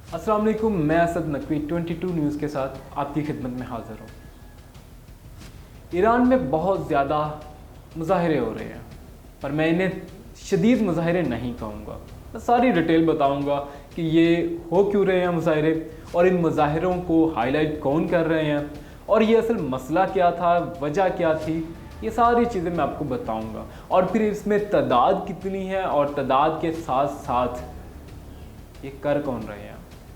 अस्सलाम वालेकुम, मैं असद नकवी 22 न्यूज़ के साथ आपकी खिदमत में हाज़िर हूँ। ईरान में बहुत ज़्यादा मुज़ाहरे हो रहे हैं, पर मैं इन्हें शदीद मुज़ाहरे नहीं कहूँगा। मैं सारी डिटेल बताऊँगा कि ये हो क्यों रहे हैं मुज़ाहरे, और इन मुज़ाहरों को हाईलाइट कौन कर रहे हैं, और ये असल मसला क्या था, वजह क्या थी। ये सारी चीज़ें मैं आपको बताऊँगा, और फिर इसमें तादाद कितनी है, और तादाद के साथ साथ ये कर कौन रहे हैं,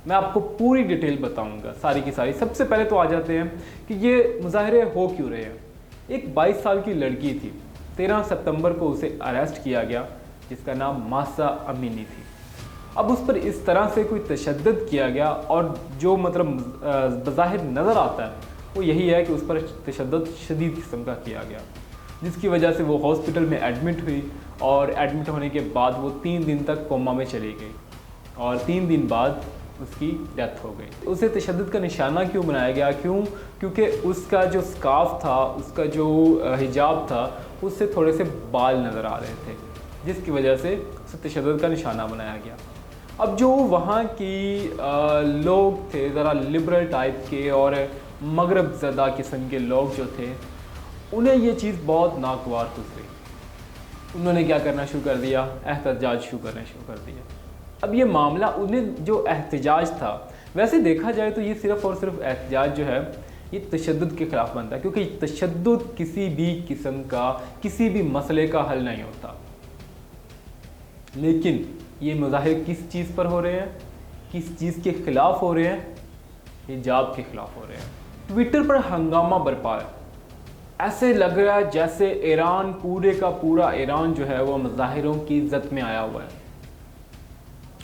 मैं आपको पूरी डिटेल बताऊंगा, सारी की सारी। सबसे पहले तो आ जाते हैं कि ये मुज़ाहरे हो क्यों रहे हैं। एक 22 साल की लड़की थी, 13 सितंबर को उसे अरेस्ट किया गया, जिसका नाम मासा अमीनी थी। अब उस पर इस तरह से कोई तशद्दुद किया गया, और जो मतलब बज़ाहिर नज़र आता है वो यही है कि उस पर तशद्दुद शदीद किस्म का किया गया, जिसकी वजह से वो हॉस्पिटल में एडमिट हुई, और एडमिट होने के बाद वो 3 दिन तक कोमा में चली गई, और 3 दिन बाद उसकी डेथ हो गई। उसे तशद्दुद का निशाना क्यों बनाया गया? क्योंकि उसका जो स्कार्फ था, उसका जो हिजाब था, उससे थोड़े से बाल नज़र आ रहे थे, जिसकी वजह से उसे तशद्दुद का निशाना बनाया गया। अब जो वहाँ की लोग थे, ज़रा लिबरल टाइप के और मगरब ज़दा किस्म के लोग जो थे, उन्हें ये चीज़ बहुत नागवार गुजरी। उन्होंने क्या करना शुरू कर दिया? एहतजाज शुरू कर दिया। अब ये मामला, उन्हें जो एहतजाज था, वैसे देखा जाए तो ये सिर्फ़ और सिर्फ एहतजाज जो है ये तशद्दुद के ख़िलाफ़ बनता है, क्योंकि तशद्दुद किसी भी किस्म का, किसी भी मसले का हल नहीं होता। लेकिन ये मुज़ाहिर किस चीज़ पर हो रहे हैं, किस चीज़ के ख़िलाफ़ हो रहे हैं? हिजाब के ख़िलाफ़ हो रहे हैं। ट्विटर पर हंगामा बरपा है। ऐसे लग रहा है जैसे ईरान, पूरे का पूरा ईरान जो है वो मुज़ाहिरों की इज़्ज़त में आया हुआ है।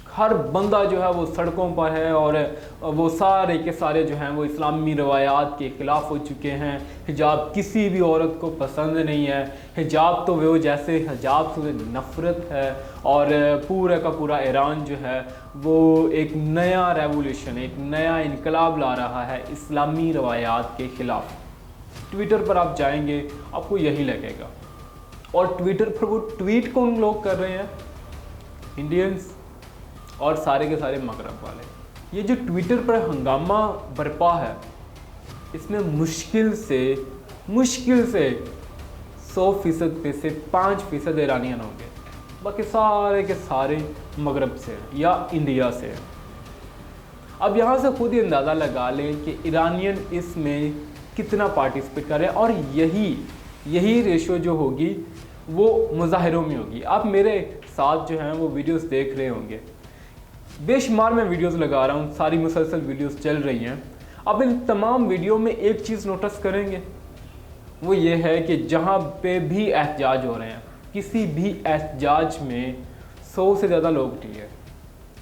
हर बंदा जो है वो सड़कों पर है, और वो सारे के सारे जो हैं वो इस्लामी रवायात के ख़िलाफ़ हो चुके हैं। हिजाब किसी भी औरत को पसंद नहीं है। हिजाब तो वो जैसे हिजाब से नफ़रत है, और पूरा का पूरा ईरान जो है वो एक नया रेवोल्यूशन, एक नया इनकलाब ला रहा है इस्लामी रवायात के ख़िलाफ़। ट्विटर पर आप जाएंगे आपको यही लगेगा। और ट्विटर पर वो ट्वीट कौन लोग कर रहे हैं? इंडियंस और सारे के सारे मगरब वाले। ये जो ट्विटर पर हंगामा बरपा है, इसमें मुश्किल से 100% में से 5% ईरानियन होंगे, बाकी सारे के सारे मगरब से या इंडिया से। अब यहाँ से खुद ही अंदाज़ा लगा लें कि ईरानियन इसमें कितना पार्टिसिपेट कर रहे हैं, और यही रेशो जो होगी वो मुज़ाहिरों में होगी। आप मेरे साथ जो हैं वो वीडियोस देख रहे होंगे, बेशुमार मैं वीडियोस लगा रहा हूँ, सारी मुसलसल वीडियोस चल रही हैं। अब इन तमाम वीडियो में एक चीज़ नोटिस करेंगे, वो ये है कि जहाँ पे भी एहतजाज हो रहे हैं, किसी भी एहतजाज में 100 से ज़्यादा लोग नहीं है।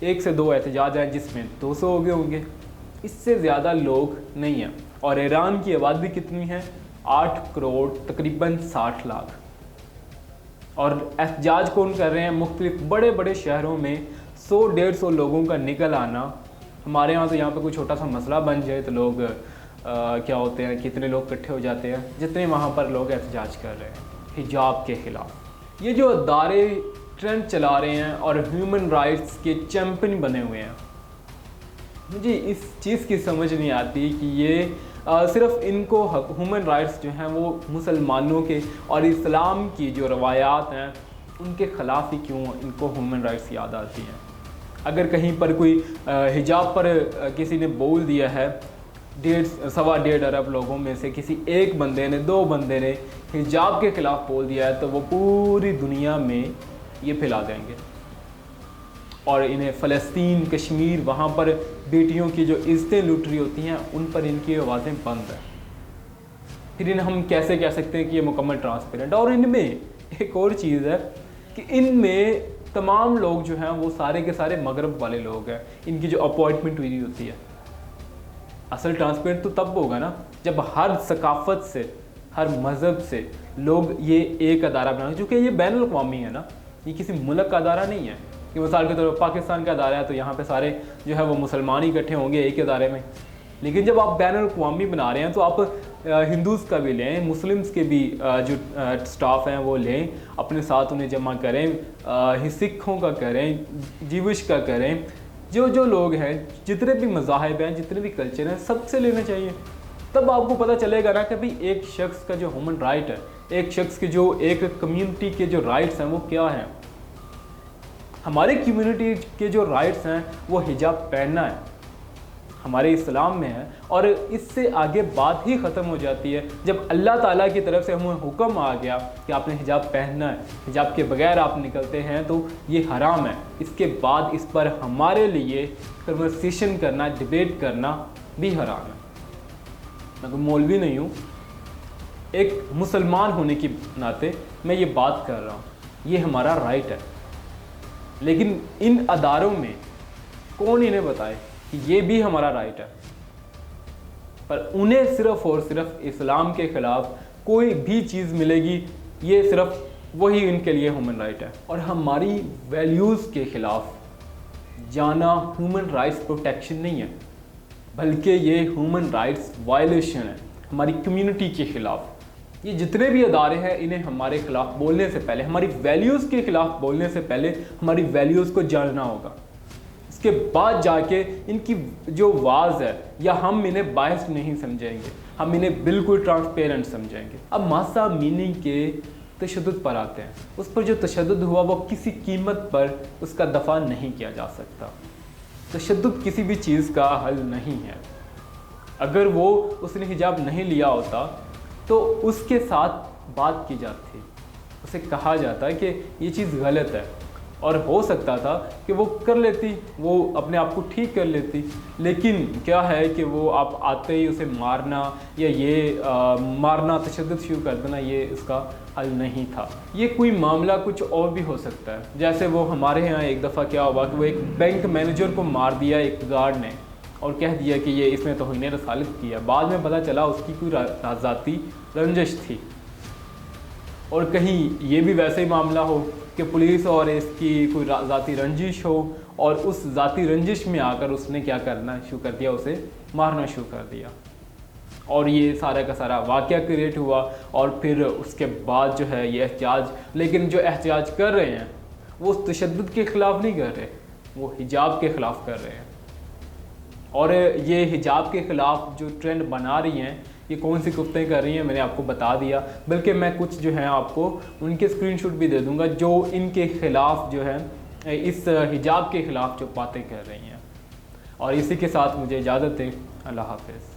1 से 2 एहतजाज हैं जिसमें 200 हो गए होंगे, इससे ज़्यादा लोग नहीं हैं। और ईरान की आबादी कितनी है? 8 करोड़, तकरीबन 60 लाख। और एहतजाज कौन कर रहे हैं? मुख्तलिफ बड़े बड़े शहरों में 100-150 लोगों का निकल आना। हमारे यहाँ तो यहाँ पे कोई छोटा सा मसला बन जाए तो लोग क्या होते हैं, कितने लोग इकट्ठे हो जाते हैं, जितने वहाँ पर लोग एहतजाज कर रहे हैं हिजाब के ख़िलाफ़। ये जो अदारे ट्रेंड चला रहे हैं और ह्यूमन राइट्स के चैम्पियन बने हुए हैं, मुझे इस चीज़ की समझ नहीं आती कि ये सिर्फ़ इनको ह्यूमन राइट्स जो हैं वो मुसलमानों के और इस्लाम की जो रवायात हैं उनके ख़िलाफ़ ही क्यों इनको ह्यूमन राइट्स याद आती हैं। अगर कहीं पर कोई हिजाब पर किसी ने बोल दिया है, 1.5 अरब लोगों में से किसी एक बंदे ने, 2 बंदे ने हिजाब के ख़िलाफ़ बोल दिया है, तो वो पूरी दुनिया में ये फैला देंगे, और इन्हें फ़लस्तीन, कश्मीर, वहाँ पर बेटियों की जो इज़्ज़तें लूट रही होती हैं उन पर इनकी आवाज़ें बंद हैं। फिर इन्हें हम कैसे कह सकते हैं कि ये मुकम्मल ट्रांसपेरेंट। और इनमें एक और चीज़ है कि इनमें तमाम लोग जो हैं वो सारे के सारे मगरब वाले लोग हैं। इनकी जो अपॉइंटमेंट हुई होती है, असल ट्रांसपेरेंट तो तब होगा ना जब हर सकाफ़त से, हर मज़हब से लोग ये एक अदारा बनाए, क्योंकि ये बैनुल अक़वामी है ना, ये किसी मुल्क का अदारा नहीं है कि मिसाल के तौर पर पाकिस्तान का अदारा है तो यहाँ पे सारे जो है वो मुसलमान ही इकट्ठे होंगे एक ही अदारे में। लेकिन जब आप बैनुल अक़वामी बना रहे हैं तो आप हिंदूज़ का भी लें, मुस्लिम्स के भी जो स्टाफ हैं वो लें, अपने साथ उन्हें जमा करें, सिखों का करें, जीविश का करें, جو لوگ ہیں، جتنے بھی مذاہب ہیں، جتنے بھی کلچر ہیں، سب سے لینا چاہیے. تب آپ کو پتہ چلے گا نا کہ بھئی ایک شخص کا جو ہیومن رائٹ ہے، ایک شخص کے جو ایک کمیونٹی کے جو رائٹس ہیں وہ کیا ہیں. ہماری کمیونٹی کے جو رائٹس ہیں وہ حجاب پہننا ہے، ہمارے اسلام میں ہے، اور اس سے آگے بات ہی ختم ہو جاتی ہے جب اللہ تعالیٰ کی طرف سے ہمیں حکم آ گیا کہ آپ نے حجاب پہننا ہے، حجاب کے بغیر آپ نکلتے ہیں تو یہ حرام ہے. اس کے بعد اس پر ہمارے لیے کنورسیشن کرنا، ڈیبیٹ کرنا بھی حرام ہے. میں کوئی مولوی نہیں ہوں، ایک مسلمان ہونے کی ناطے میں یہ بات کر رہا ہوں. یہ ہمارا رائٹ ہے، لیکن ان اداروں میں کون انہیں بتائے کہ یہ بھی ہمارا رائٹ ہے. پر انہیں صرف اور صرف اسلام کے خلاف کوئی بھی چیز ملے گی، یہ صرف وہی ان کے لیے ہیومن رائٹ ہے. اور ہماری ویلیوز کے خلاف جانا ہیومن رائٹس پروٹیکشن نہیں ہے، بلکہ یہ ہیومن رائٹس وائلیشن ہے ہماری کمیونٹی کے خلاف. یہ جتنے بھی ادارے ہیں انہیں ہمارے خلاف بولنے سے پہلے، ہماری ویلیوز کے خلاف بولنے سے پہلے ہماری ویلیوز کو جاننا ہوگا. اس کے بعد جا کے ان کی جو واز ہے، یا ہم انہیں باعث نہیں سمجھیں گے، ہم انہیں بالکل ٹرانسپیرنٹ سمجھیں گے. اب ماسا میننگ کے تشدد پر آتے ہیں. اس پر جو تشدد ہوا وہ کسی قیمت پر اس کا دفع نہیں کیا جا سکتا. تشدد کسی بھی چیز کا حل نہیں ہے. اگر وہ اس نے حجاب نہیں لیا ہوتا تو اس کے ساتھ بات کی جاتی، اسے کہا جاتا کہ یہ چیز غلط ہے، اور ہو سکتا تھا کہ وہ کر لیتی، وہ اپنے آپ کو ٹھیک کر لیتی. لیکن کیا ہے کہ وہ آپ آتے ہی اسے مارنا یا یہ مارنا، تشدد شروع کر دینا، یہ اس کا حل نہیں تھا. یہ کوئی معاملہ کچھ اور بھی ہو سکتا ہے. جیسے وہ ہمارے یہاں ایک دفعہ کیا ہوا کہ وہ ایک بینک مینیجر کو مار دیا ایک گارڈ نے، اور کہہ دیا کہ یہ اس نے توہین رسالت کیا. بعد میں پتہ چلا اس کی کوئی ذاتی رنجش تھی. اور کہیں یہ بھی ویسے ہی معاملہ ہو کہ پولیس اور اس کی کوئی ذاتی رنجش ہو، اور اس ذاتی رنجش میں آ کر اس نے کیا کرنا شروع کر دیا، اسے مارنا شروع کر دیا. اور یہ سارا کا سارا واقعہ کریٹ ہوا. اور پھر اس کے بعد جو ہے یہ احتجاج، لیکن جو احتجاج کر رہے ہیں وہ تشدد کے خلاف نہیں کر رہے، وہ حجاب کے خلاف کر رہے ہیں. اور یہ حجاب کے خلاف جو ٹرینڈ بنا رہی ہیں، یہ کون سی گفتیں کر رہی ہیں میں نے آپ کو بتا دیا. بلکہ میں کچھ جو ہیں آپ کو ان کے اسکرین شاٹ بھی دے دوں گا جو ان کے خلاف جو ہے اس حجاب کے خلاف جو باتیں کر رہی ہیں. اور اسی کے ساتھ مجھے اجازت دیں. اللہ حافظ.